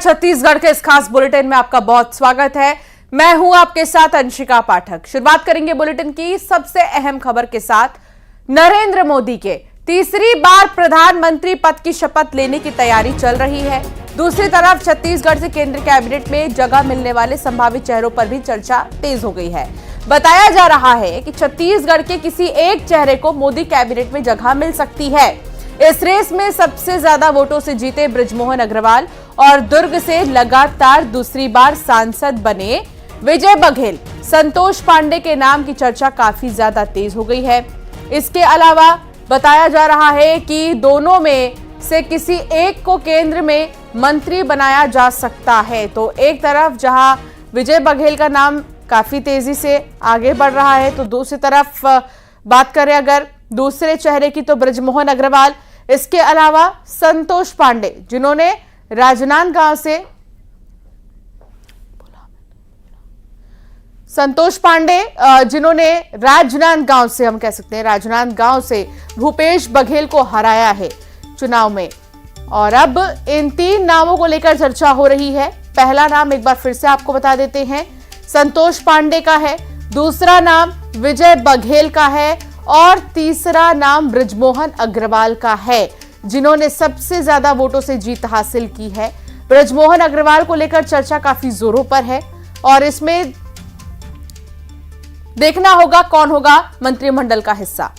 छत्तीसगढ़ के इस खास बुलेटिन में आपका बहुत स्वागत है। मैं हूं आपके साथ अंशिका पाठक। शुरुआत करेंगे बुलेटिन की सबसे अहम खबर के साथ। नरेंद्र मोदी के तीसरी बार प्रधानमंत्री पद की शपथ लेने की तैयारी चल रही है। दूसरी तरफ छत्तीसगढ़ से केंद्र कैबिनेट में जगह मिलने वाले संभावित चेहरों पर भी चर्चा तेज हो गई है। बताया जा रहा है कि छत्तीसगढ़ के किसी एक चेहरे को मोदी कैबिनेट में जगह मिल सकती है। इस रेस में सबसे ज्यादा वोटों से जीते बृजमोहन अग्रवाल और दुर्ग से लगातार दूसरी बार सांसद बने विजय बघेल, संतोष पांडे के नाम की चर्चा काफी ज्यादा तेज हो गई है। इसके अलावा बताया जा रहा है कि दोनों में से किसी एक को केंद्र में मंत्री बनाया जा सकता है। तो एक तरफ जहां विजय बघेल का नाम काफी तेजी से आगे बढ़ रहा है, तो दूसरी तरफ बात करें अगर दूसरे चेहरे की तो बृजमोहन अग्रवाल, इसके अलावा संतोष पांडे जिन्होंने राजनांदगांव से हम कह सकते हैं राजनांदगांव से भूपेश बघेल को हराया है चुनाव में। और अब इन तीन नामों को लेकर चर्चा हो रही है। पहला नाम एक बार फिर से आपको बता देते हैं, संतोष पांडे का है। दूसरा नाम विजय बघेल का है और तीसरा नाम बृजमोहन अग्रवाल का है, जिन्होंने सबसे ज्यादा वोटों से जीत हासिल की है। बृजमोहन अग्रवाल को लेकर चर्चा काफी जोरों पर है और इसमें देखना होगा कौन होगा मंत्रिमंडल का हिस्सा।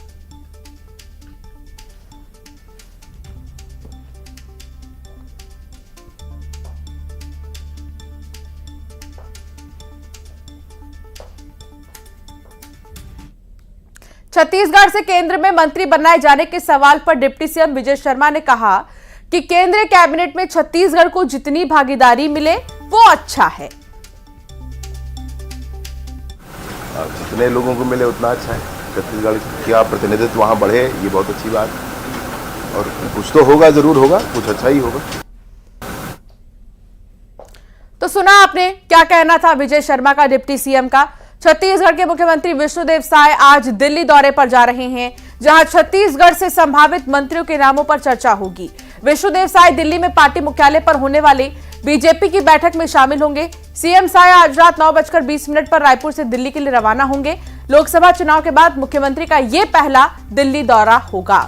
छत्तीसगढ़ से केंद्र में मंत्री बनाए जाने के सवाल पर डिप्टी सीएम विजय शर्मा ने कहा कि केंद्रीय कैबिनेट में छत्तीसगढ़ को जितनी भागीदारी मिले वो अच्छा है। जितने लोगों को मिले उतना अच्छा है। छत्तीसगढ़ का प्रतिनिधित्व वहां बढ़े, ये बहुत अच्छी बात है। और कुछ तो होगा, जरूर होगा, कुछ अच्छा ही होगा। तो सुना आपने क्या कहना था विजय शर्मा का, डिप्टी सीएम का। छत्तीसगढ़ के मुख्यमंत्री विष्णुदेव साय आज दिल्ली दौरे पर जा रहे हैं, जहां छत्तीसगढ़ से संभावित मंत्रियों के नामों पर चर्चा होगी। विष्णुदेव साय दिल्ली में पार्टी मुख्यालय पर होने वाली बीजेपी की बैठक में शामिल होंगे। सीएम साय आज रात 9:20 पर रायपुर से दिल्ली के लिए रवाना होंगे। लोकसभा चुनाव के बाद मुख्यमंत्री का यह पहला दिल्ली दौरा होगा।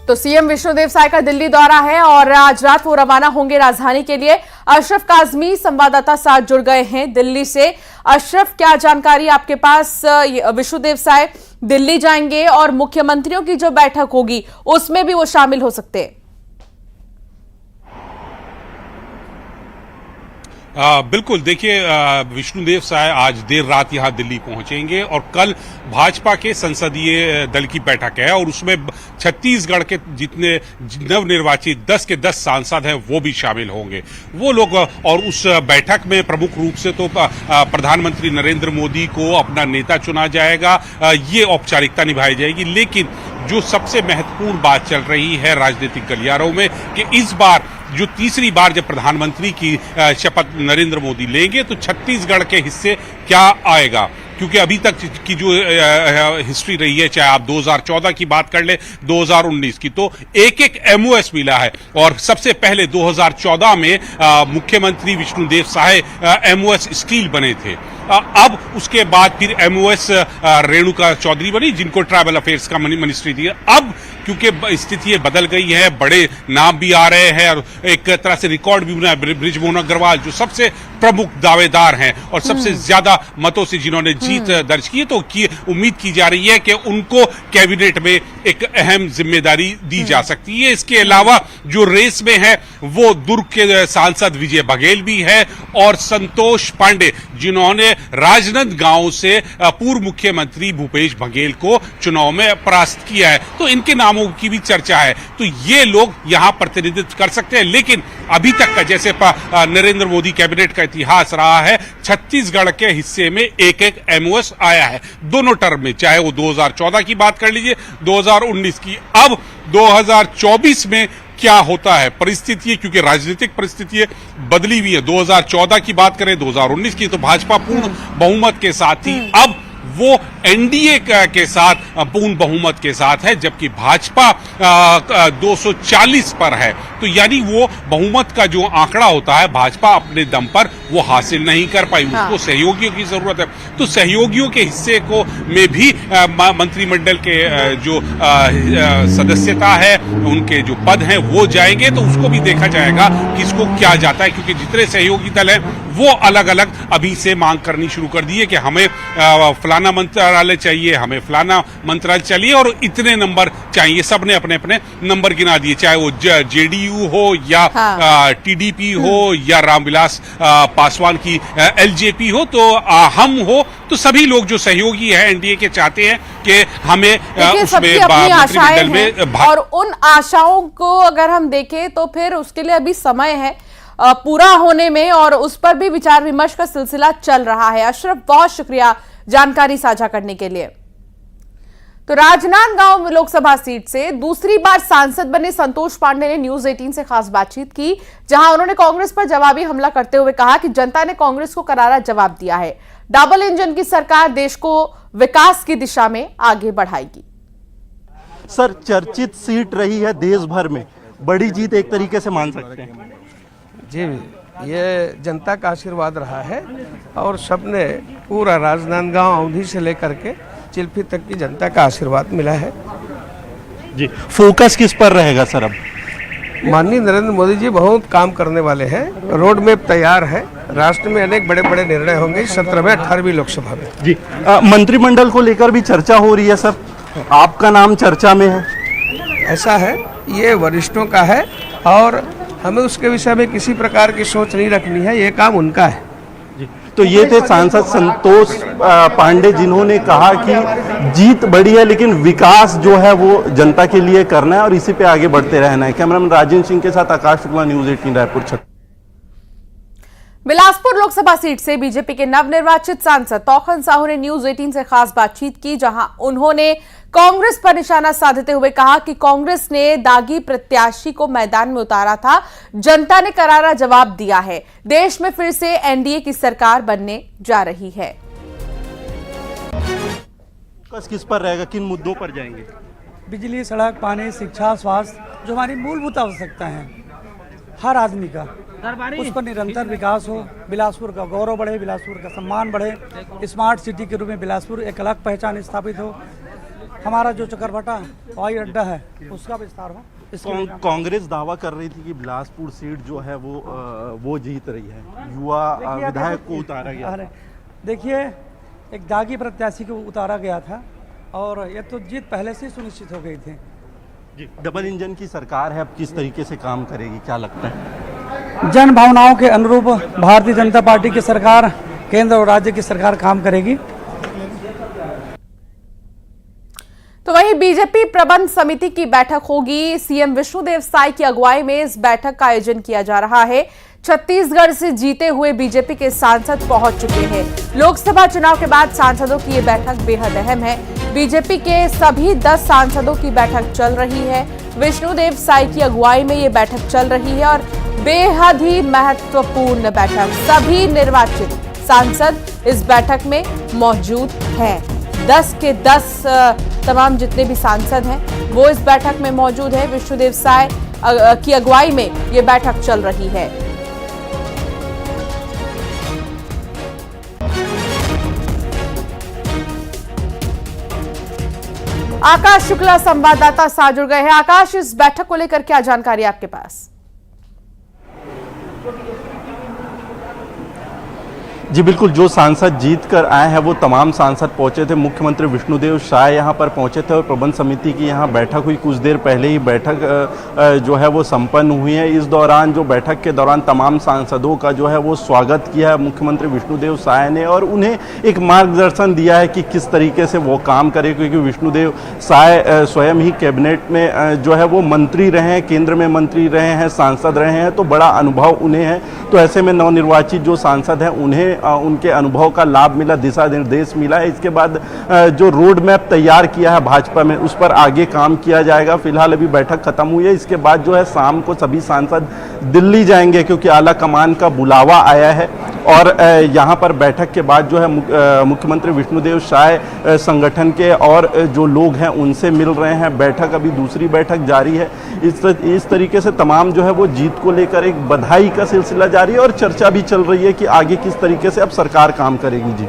तो सीएम विष्णुदेव साय का दिल्ली दौरा है और आज रात वो रवाना होंगे राजधानी के लिए। अशरफ काजमी संवाददाता साथ जुड़ गए हैं दिल्ली से। अशरफ, क्या जानकारी आपके पास? विष्णुदेव साय दिल्ली जाएंगे और मुख्यमंत्रियों की जो बैठक होगी उसमें भी वो शामिल हो सकते हैं। बिल्कुल, देखिए विष्णुदेव साय आज देर रात यहां दिल्ली पहुंचेंगे और कल भाजपा के संसदीय दल की बैठक है और उसमें छत्तीसगढ़ के जितने नवनिर्वाचित 10 के 10 सांसद हैं वो भी शामिल होंगे। वो लोग और उस बैठक में प्रमुख रूप से तो प्रधानमंत्री नरेंद्र मोदी को अपना नेता चुना जाएगा, ये औपचारिकता निभाई जाएगी। लेकिन जो सबसे महत्वपूर्ण बात चल रही है राजनीतिक गलियारों में कि इस बार जो तीसरी बार जब प्रधानमंत्री की शपथ नरेंद्र मोदी लेंगे तो छत्तीसगढ़ के हिस्से क्या आएगा, क्योंकि अभी तक की जो हिस्ट्री रही है, चाहे आप 2014 की बात कर ले, 2019 की, तो एक एक एमओएस मिला है। और सबसे पहले 2014 में मुख्यमंत्री विष्णुदेव साय एमओएस स्टील बने थे। अब उसके बाद फिर एमओएस रेणुका चौधरी बनी, जिनको ट्राइबल अफेयर्स का मिनिस्ट्री दी। अब क्योंकि स्थिति बदल गई है, बड़े नाम भी आ रहे हैं और एक तरह से रिकॉर्ड भी बना है। बृजमोहन अग्रवाल जो सबसे प्रमुख दावेदार हैं और सबसे ज्यादा मतों से जिन्होंने जीत दर्ज की है, तो उम्मीद की जा रही है कि उनको कैबिनेट में एक अहम जिम्मेदारी दी जा सकती है। इसके अलावा जो रेस में है वो दुर्ग के सांसद विजय बघेल भी है और संतोष पांडे, जिन्होंने राजनांदगांव से पूर्व मुख्यमंत्री भूपेश बघेल को चुनाव में परास्त किया है, तो इनके नामों की भी चर्चा है। तो ये लोग यहां प्रतिनिधित्व कर सकते हैं। लेकिन अभी तक का जैसे नरेंद्र मोदी कैबिनेट का इतिहास रहा है, छत्तीसगढ़ के हिस्से में एक एक एमओएस आया है दोनों टर्म में, चाहे वो 2014 की बात कर लीजिए, 2019 की। अब 2024 में क्या होता है परिस्थिति, क्योंकि राजनीतिक परिस्थिति बदली हुई है। 2014 की बात करें, 2019 की, तो भाजपा पूर्ण बहुमत के साथ थी। अब वो एनडीए के साथ पूर्ण बहुमत के साथ है, जबकि भाजपा 240 पर है। तो यानी वो बहुमत का जो आंकड़ा होता है भाजपा अपने दम पर वो हासिल नहीं कर पाई, उसको सहयोगियों की जरूरत है। तो सहयोगियों के हिस्से को में भी मंत्रिमंडल के जो सदस्यता है, उनके जो पद हैं वो जाएंगे, तो उसको भी देखा जाएगा किसको क्या जाता है, क्योंकि जितने सहयोगी दल हैं वो अलग अलग अभी से मांग करनी शुरू कर दी है कि हमें फलाना मंत्रालय चाहिए, हमें फलाना मंत्रालय चाहिए और इतने नंबर चाहिए। सबने अपने अपने नंबर गिना दिए, चाहे वो जेडीयू हो या टीडीपी हो या रामविलास पासवान की एलजेपी हो, तो हम हो, तो सभी लोग जो सहयोगी है एनडीए के चाहते हैं कि हमें उसमें मंत्रिमंडल में और उन आशाओं को अगर हम देखें तो फिर उसके लिए अभी समय है पूरा होने में, और उस पर भी विचार विमर्श का सिलसिला चल रहा है। अशरफ, बहुत शुक्रिया जानकारी साझा करने के लिए। तो राजनांदगांव लोकसभा सीट से दूसरी बार सांसद बने संतोष पांडे ने न्यूज 18 से खास बातचीत की, जहां उन्होंने कांग्रेस पर जवाबी हमला करते हुए कहा कि जनता ने कांग्रेस को करारा जवाब दिया है। डबल इंजन की सरकार देश को विकास की दिशा में आगे बढ़ाएगी। सर, चर्चित सीट रही है देश भर में, बड़ी जीत एक तरीके से मान सकते हैं जी। ये जनता का आशीर्वाद रहा है और सबने पूरा राजनांदगांव अवधि से लेकर के चिल्फी तक की जनता का आशीर्वाद मिला है जी। फोकस किस पर रहेगा सर अब? माननीय नरेंद्र मोदी जी बहुत काम करने वाले हैं, रोड मैप तैयार है, राष्ट्र में अनेक बड़े बड़े निर्णय होंगे 17वें 18वीं लोकसभा में जी। मंत्रिमंडल को लेकर भी चर्चा हो रही है सर, आपका नाम चर्चा में है। ऐसा है, ये वरिष्ठों का है और हमें उसके विषय में किसी प्रकार की सोच नहीं रखनी है, ये काम उनका है जी। तो ये थे सांसद संतोष पांडे, जिन्होंने कहा कि जीत बड़ी है लेकिन विकास जो है वो जनता के लिए करना है और इसी पे आगे बढ़ते रहना है। कैमरामैन राजेंद्र सिंह के साथ आकाश शुक्ला, न्यूज 18 रायपुर। बिलासपुर लोकसभा सीट से बीजेपी के नवनिर्वाचित सांसद तौखन साहू ने न्यूज 18 से खास बातचीत की, जहां उन्होंने कांग्रेस पर निशाना साधते हुए कहा कि कांग्रेस ने दागी प्रत्याशी को मैदान में उतारा था, जनता ने करारा जवाब दिया है। देश में फिर से एनडीए की सरकार बनने जा रही है। किस पर रहेगा, किन मुद्दों पर जाएंगे? बिजली, सड़क, पानी, शिक्षा, स्वास्थ्य, जो हमारी मूलभूत आवश्यकता है हर आदमी का, उस पर निरंतर विकास हो, बिलासपुर का गौरव बढ़े, बिलासपुर का सम्मान बढ़े, स्मार्ट सिटी के रूप में बिलासपुर एक अलग पहचान स्थापित हो, हमारा जो चकरभाटा हवाई अड्डा है उसका विस्तार हो। कांग्रेस दावा कर रही थी कि बिलासपुर सीट जो है वो जीत रही है, युवा विधायक को उतारा गया। देखिए, एक दागी प्रत्याशी को उतारा गया था और ये तो जीत पहले से सुनिश्चित हो गई थी जी। डबल इंजन की सरकार है, अब किस तरीके से काम करेगी, क्या लगता है? जन भावनाओं के अनुरूप भारतीय जनता पार्टी की सरकार, केंद्र और राज्य की सरकार काम करेगी। तो वहीं बीजेपी प्रबंध समिति की बैठक होगी। सीएम विष्णुदेव साय की अगुवाई में इस बैठक का आयोजन किया जा रहा है। छत्तीसगढ़ से जीते हुए बीजेपी के सांसद पहुंच चुके हैं। लोकसभा चुनाव के बाद सांसदों की ये बैठक बेहद अहम है। बीजेपी के सभी 10 सांसदों की बैठक चल रही है। विष्णुदेव साय की अगुवाई में ये बैठक चल रही है और बेहद ही महत्वपूर्ण बैठक। सभी निर्वाचित सांसद इस बैठक में मौजूद हैं। 10 के 10 तमाम जितने भी सांसद हैं वो इस बैठक में मौजूद है। विष्णुदेव साय की अगुवाई में ये बैठक चल रही है। आकाश शुक्ला संवाददाता साथ जुड़ गए हैं। आकाश, इस बैठक को लेकर क्या जानकारी आपके पास? जी बिल्कुल, जो सांसद जीत कर आए हैं वो तमाम सांसद पहुंचे थे। मुख्यमंत्री विष्णुदेव साय यहां पर पहुंचे थे और प्रबंध समिति की यहां बैठक हुई। कुछ देर पहले ही बैठक जो है वो संपन्न हुई है। इस दौरान जो बैठक के दौरान तमाम सांसदों का जो है वो स्वागत किया है मुख्यमंत्री विष्णुदेव साय ने और उन्हें एक मार्गदर्शन दिया है कि किस तरीके से वो काम करे, क्योंकि विष्णुदेव साय स्वयं ही कैबिनेट में जो है वो मंत्री रहे हैं, केंद्र में मंत्री रहे हैं, सांसद रहे हैं, तो बड़ा अनुभव उन्हें है। तो ऐसे में नवनिर्वाचित जो सांसद हैं उन्हें उनके अनुभव का लाभ मिला, दिशा निर्देश मिला है। इसके बाद जो रोड मैप तैयार किया है भाजपा में, उस पर आगे काम किया जाएगा। फिलहाल अभी बैठक खत्म हुई है, इसके बाद जो है शाम को सभी सांसद दिल्ली जाएंगे क्योंकि आला कमान का बुलावा आया है। और यहाँ पर बैठक के बाद जो है मुख्यमंत्री विष्णुदेव साय संगठन के और जो लोग हैं उनसे मिल रहे हैं। बैठक अभी दूसरी बैठक जारी है। इस तरीके से तमाम जो है वो जीत को लेकर एक बधाई का सिलसिला जारी है और चर्चा भी चल रही है कि आगे किस तरीके से अब सरकार काम करेगी। जी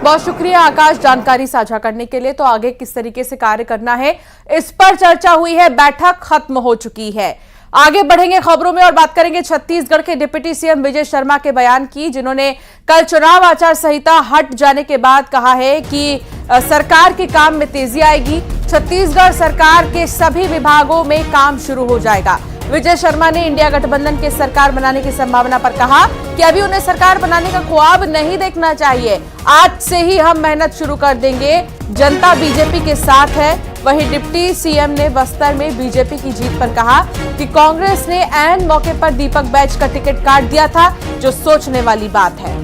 बहुत शुक्रिया आकाश जानकारी साझा करने के लिए। तो आगे किस तरीके से कार्य करना है इस पर चर्चा हुई है, बैठक खत्म हो चुकी है। आगे बढ़ेंगे खबरों में और बात करेंगे छत्तीसगढ़ के डिप्टी सीएम विजय शर्मा के बयान की, जिन्होंने कल चुनाव आचार संहिता हट जाने के बाद कहा है कि सरकार के काम में तेजी आएगी। छत्तीसगढ़ सरकार के सभी विभागों में काम शुरू हो जाएगा। विजय शर्मा ने इंडिया गठबंधन के सरकार बनाने की संभावना पर कहा कि अभी उन्हें सरकार बनाने का ख्वाब नहीं देखना चाहिए, आज से ही हम मेहनत शुरू कर देंगे, जनता बीजेपी के साथ है। वहीं डिप्टी सीएम ने बस्तर में बीजेपी की जीत पर कहा कि कांग्रेस ने ऐन मौके पर दीपक बैज का टिकट काट दिया था, जो सोचने वाली बात है।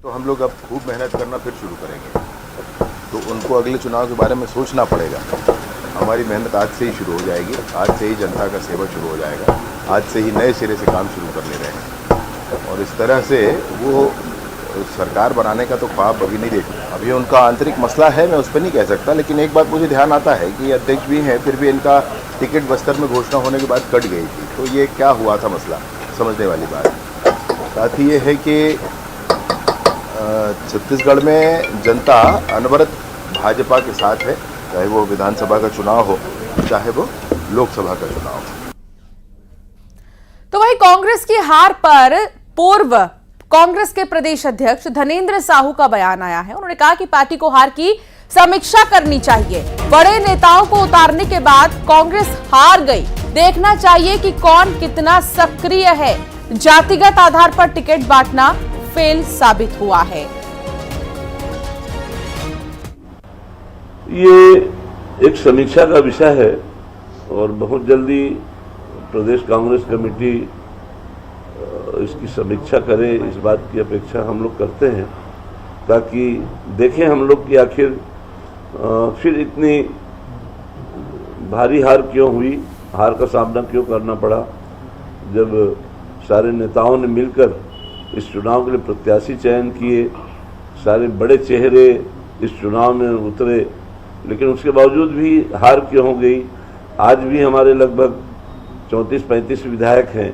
तो हम लोग अब खूब मेहनत करना फिर शुरू करेंगे, तो उनको अगले चुनाव के बारे में सोचना पड़ेगा। हमारी मेहनत आज से ही शुरू हो जाएगी, आज से ही जनता का सेवा शुरू हो जाएगा, आज से ही नए सिरे से काम शुरू कर ले रहे हैं। और इस तरह से वो सरकार बनाने का तो ख्वाब अभी नहीं देखते। अभी उनका आंतरिक मसला है, मैं उस पर नहीं कह सकता, लेकिन एक बात मुझे ध्यान आता है कि अध्यक्ष भी हैं, फिर भी इनका टिकट बस्तर में घोषणा होने के बाद कट गई थी। तो ये क्या हुआ था मसला, समझने वाली बात। साथ ही ये है कि छत्तीसगढ़ में जनता अनवरत भाजपा के साथ है, चाहे वो विधानसभा का चुनाव हो, चाहे वो लोकसभा का चुनाव हो। तो वहीं कांग्रेस की हार पर पूर्व कांग्रेस के प्रदेश अध्यक्ष धनेंद्र साहू का बयान आया है। उन्होंने कहा कि पार्टी को हार की समीक्षा करनी चाहिए। बड़े नेताओं को उतारने के बाद कांग्रेस हार गई, देखना चाहिए कि कौन कितना सक्रिय है। जातिगत आधार पर टिकट बांटना फेल साबित हुआ है। ये एक समीक्षा का विषय है और बहुत जल्दी प्रदेश कांग्रेस कमेटी इसकी समीक्षा करे, इस बात की अपेक्षा हम लोग करते हैं, ताकि देखें हम लोग कि आखिर फिर इतनी भारी हार क्यों हुई, हार का सामना क्यों करना पड़ा, जब सारे नेताओं ने मिलकर इस चुनाव के लिए प्रत्याशी चयन किए, सारे बड़े चेहरे इस चुनाव में उतरे, लेकिन उसके बावजूद भी हार क्यों हो गई। आज भी हमारे लगभग 34-35 विधायक हैं।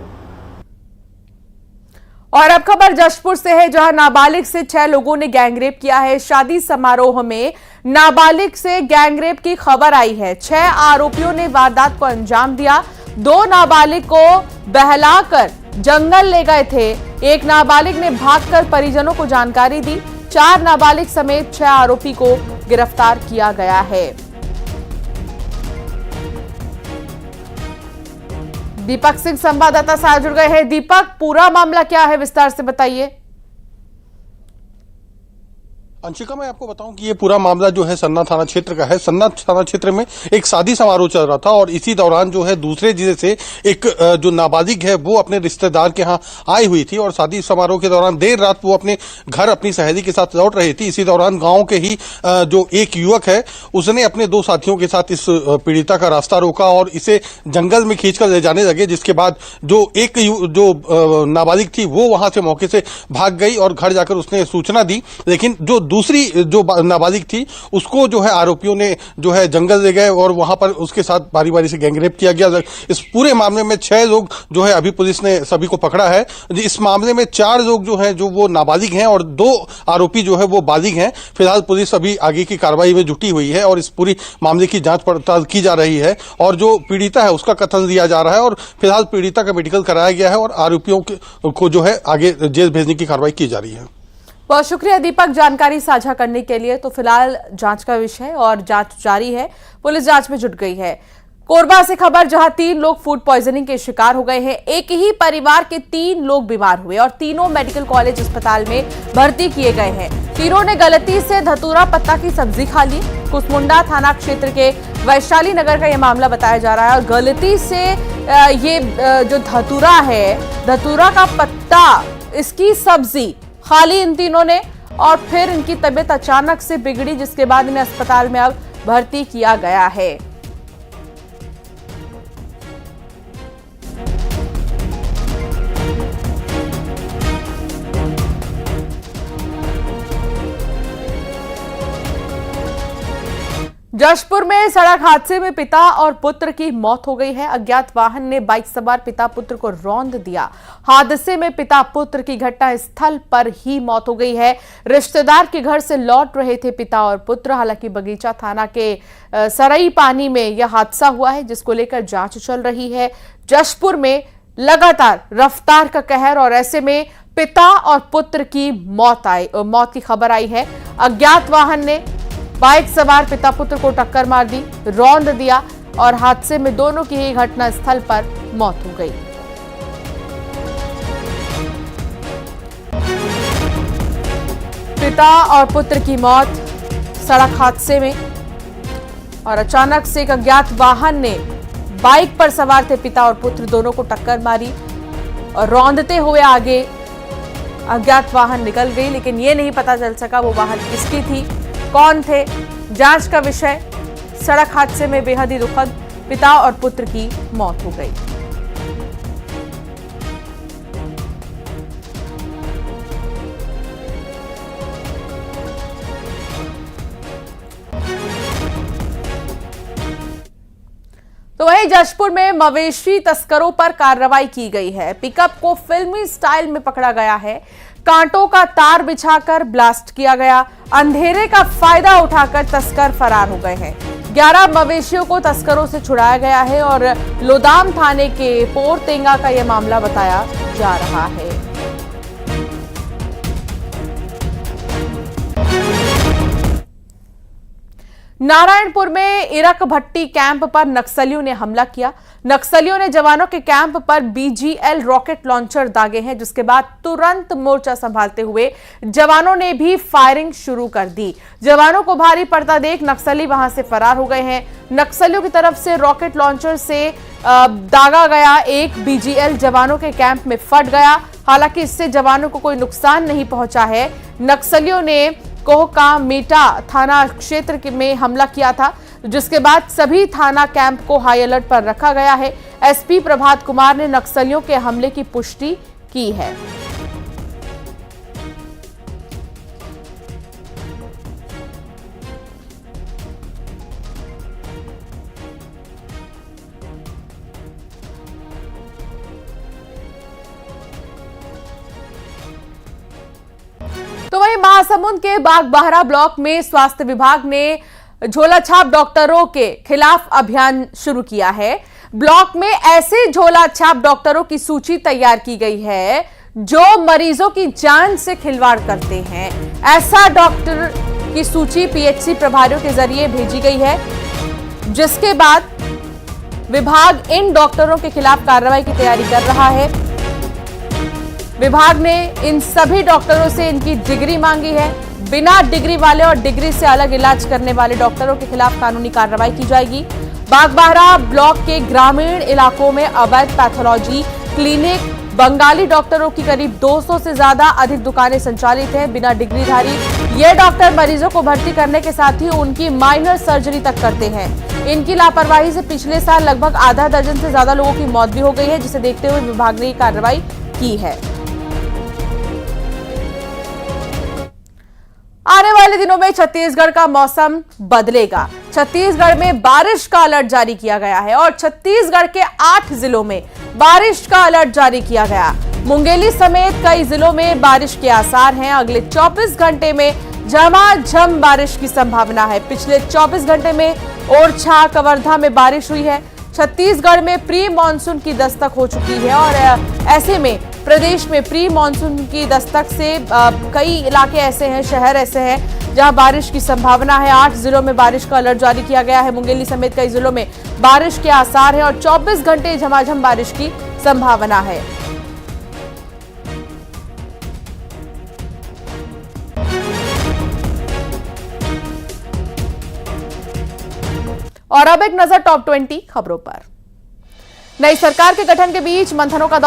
और अब खबर जशपुर से है, जहां नाबालिग से 6 लोगों ने गैंगरेप किया है। शादी समारोह में नाबालिग से गैंगरेप की खबर आई है। 6 आरोपियों ने वारदात को अंजाम दिया। 2 नाबालिग को बहलाकर जंगल ले गए थे। एक नाबालिग ने भागकर परिजनों को जानकारी दी। 4 नाबालिग समेत 6 आरोपी को गिरफ्तार किया गया है। दीपक सिंह संवाददाता साथ जुड़ गए हैं। दीपक, पूरा मामला क्या है, विस्तार से बताइए। अंशिका, मैं आपको बताऊं कि ये पूरा मामला जो है सन्ना थाना क्षेत्र का है। सन्ना थाना क्षेत्र में एक शादी समारोह चल रहा था और इसी दौरान जो है दूसरे जिले से एक जो नाबालिग है वो अपने रिश्तेदार के यहाँ आई हुई थी और शादी समारोह के दौरान देर रात वो अपने घर अपनी सहेली के साथ लौट रही थी। इसी दौरान गांव के ही जो एक युवक है उसने अपने 2 साथियों के साथ इस पीड़िता का रास्ता रोका और इसे जंगल में खींचकर ले जाने लगे, जिसके बाद जो एक जो नाबालिग थी वो वहां से मौके से भाग गई और घर जाकर उसने सूचना दी। लेकिन जो दूसरी जो नाबालिग थी उसको जो है आरोपियों ने जो है जंगल ले गए और वहां पर उसके साथ बारी बारी से गैंगरेप किया गया। इस पूरे मामले में 6 लोग जो है अभी पुलिस ने सभी को पकड़ा है। इस मामले में 4 लोग जो है जो वो नाबालिग हैं और 2 आरोपी जो है वो बालिग हैं। फिलहाल पुलिस अभी आगे की कार्रवाई में जुटी हुई है और इस पूरी मामले की जांच पड़ताल की जा रही है और जो पीड़िता है उसका कथन दिया जा रहा है और फिलहाल पीड़िता का मेडिकल कराया गया है और आरोपियों को जो है आगे जेल भेजने की कार्रवाई की जा रही है। बहुत शुक्रिया दीपक जानकारी साझा करने के लिए। तो फिलहाल जांच का विषय और जांच जारी है, पुलिस जांच में जुट गई है। कोरबा से खबर, जहां 3 लोग फूड पॉइजनिंग के शिकार हो गए हैं। एक ही परिवार के 3 लोग बीमार हुए और तीनों मेडिकल कॉलेज अस्पताल में भर्ती किए गए हैं। तीनों ने गलती से धतूरा पत्ता की सब्जी खा ली। कुसमुंडा थाना क्षेत्र के वैशाली नगर का यह मामला बताया जा रहा है और गलती से ये जो धतूरा है धतूरा का पत्ता, इसकी सब्जी खाली इन तीनों ने, और फिर इनकी तबीयत अचानक से बिगड़ी, जिसके बाद इन्हें अस्पताल में अब भर्ती किया गया है। जशपुर में सड़क हादसे में पिता और पुत्र की मौत हो गई है। अज्ञात वाहन ने बाइक सवार पिता पुत्र को रौंद दिया। हादसे में पिता पुत्र की घटना स्थल पर ही मौत हो गई है। रिश्तेदार के घर से लौट रहे थे पिता और पुत्र। हालांकि बगीचा थाना के सरई पानी में यह हादसा हुआ है, जिसको लेकर जांच चल रही है। जशपुर में लगातार रफ्तार का कहर, और ऐसे में पिता और पुत्र की मौत की खबर आई है। अज्ञात वाहन ने बाइक सवार पिता पुत्र को टक्कर मार दी, रौंद दिया, और हादसे में दोनों की ही घटना स्थल पर मौत हो गई। पिता और पुत्र की मौत सड़क हादसे में, और अचानक से एक अज्ञात वाहन ने बाइक पर सवार थे पिता और पुत्र दोनों को टक्कर मारी, और रौंदते हुए आगे अज्ञात वाहन निकल गई, लेकिन यह नहीं पता चल सका वो वाहन किसकी थी, कौन थे। जांच का विषय। सड़क हादसे में बेहद ही दुखद, पिता और पुत्र की मौत हो गई। तो वहीं जशपुर में मवेशी तस्करों पर कार्रवाई की गई है। पिकअप को फिल्मी स्टाइल में पकड़ा गया है। कांटों का तार बिछाकर ब्लास्ट किया गया। अंधेरे का फायदा उठाकर तस्कर फरार हो गए हैं। 11 मवेशियों को तस्करों से छुड़ाया गया है, और लोदाम थाने के पोरतेंगा का यह मामला बताया जा रहा है। नारायणपुर में इरक भट्टी कैंप पर नक्सलियों ने हमला किया। नक्सलियों ने जवानों के कैंप पर बीजीएल रॉकेट लॉन्चर दागे हैं, जिसके बाद तुरंत मोर्चा संभालते हुए जवानों ने भी फायरिंग शुरू कर दी। जवानों को भारी पड़ता देख नक्सली वहां से फरार हो गए हैं। नक्सलियों की तरफ से रॉकेट लॉन्चर से दागा गया एक बीजीएल जवानों के कैंप में फट गया। हालांकि इससे जवानों को कोई नुकसान नहीं पहुंचा है। नक्सलियों ने कोहकामेटा थाना क्षेत्र में हमला किया था, जिसके बाद सभी थाना कैंप को हाई अलर्ट पर रखा गया है। एसपी प्रभात कुमार ने नक्सलियों के हमले की पुष्टि की है। तो वहीं महासमुंद के बागबाहरा ब्लॉक में स्वास्थ्य विभाग ने झोलाछाप डॉक्टरों के खिलाफ अभियान शुरू किया है। ब्लॉक में ऐसे झोलाछाप डॉक्टरों की सूची तैयार की गई है जो मरीजों की जान से खिलवाड़ करते हैं। ऐसा डॉक्टर की सूची पीएचसी प्रभारियों के जरिए भेजी गई है, जिसके बाद विभाग इन डॉक्टरों के खिलाफ कार्रवाई की तैयारी कर रहा है। विभाग ने इन सभी डॉक्टरों से इनकी डिग्री मांगी है। बिना डिग्री वाले और डिग्री से अलग इलाज करने वाले डॉक्टरों के खिलाफ कानूनी कार्रवाई की जाएगी। बागबाहरा ब्लॉक के ग्रामीण इलाकों में अवैध पैथोलॉजी क्लिनिक, बंगाली डॉक्टरों की करीब 200 से ज्यादा अधिक दुकानें संचालित हैं बिना डिग्रीधारी। ये डॉक्टर मरीजों को भर्ती करने के साथ ही उनकी माइनर सर्जरी तक करते हैं। इनकी लापरवाही से पिछले साल लगभग आधा दर्जन से ज्यादा लोगों की मौत भी हो गई है, जिसे देखते हुए विभाग ने कार्रवाई की है। आने वाले दिनों में छत्तीसगढ़ का मौसम बदलेगा। छत्तीसगढ़ में बारिश का अलर्ट जारी किया गया है, और छत्तीसगढ़ के 8 जिलों में बारिश का अलर्ट जारी किया गया। मुंगेली समेत कई जिलों में बारिश के आसार हैं। अगले 24 घंटे में झमाझम बारिश की संभावना है। पिछले 24 घंटे में ओरछा, कवर्धा में बारिश हुई है। छत्तीसगढ़ में प्री मानसून की दस्तक हो चुकी है, और ऐसे में प्रदेश में प्री मानसून की दस्तक से कई इलाके ऐसे हैं, शहर ऐसे हैं जहां बारिश की संभावना है। 8 जिलों में बारिश का अलर्ट जारी किया गया है। मुंगेली समेत कई जिलों में बारिश के आसार हैं, और 24 घंटे झमाझम बारिश की संभावना है। और अब एक नजर टॉप 20 खबरों पर। नई सरकार के गठन के बीच मंथनों का दौर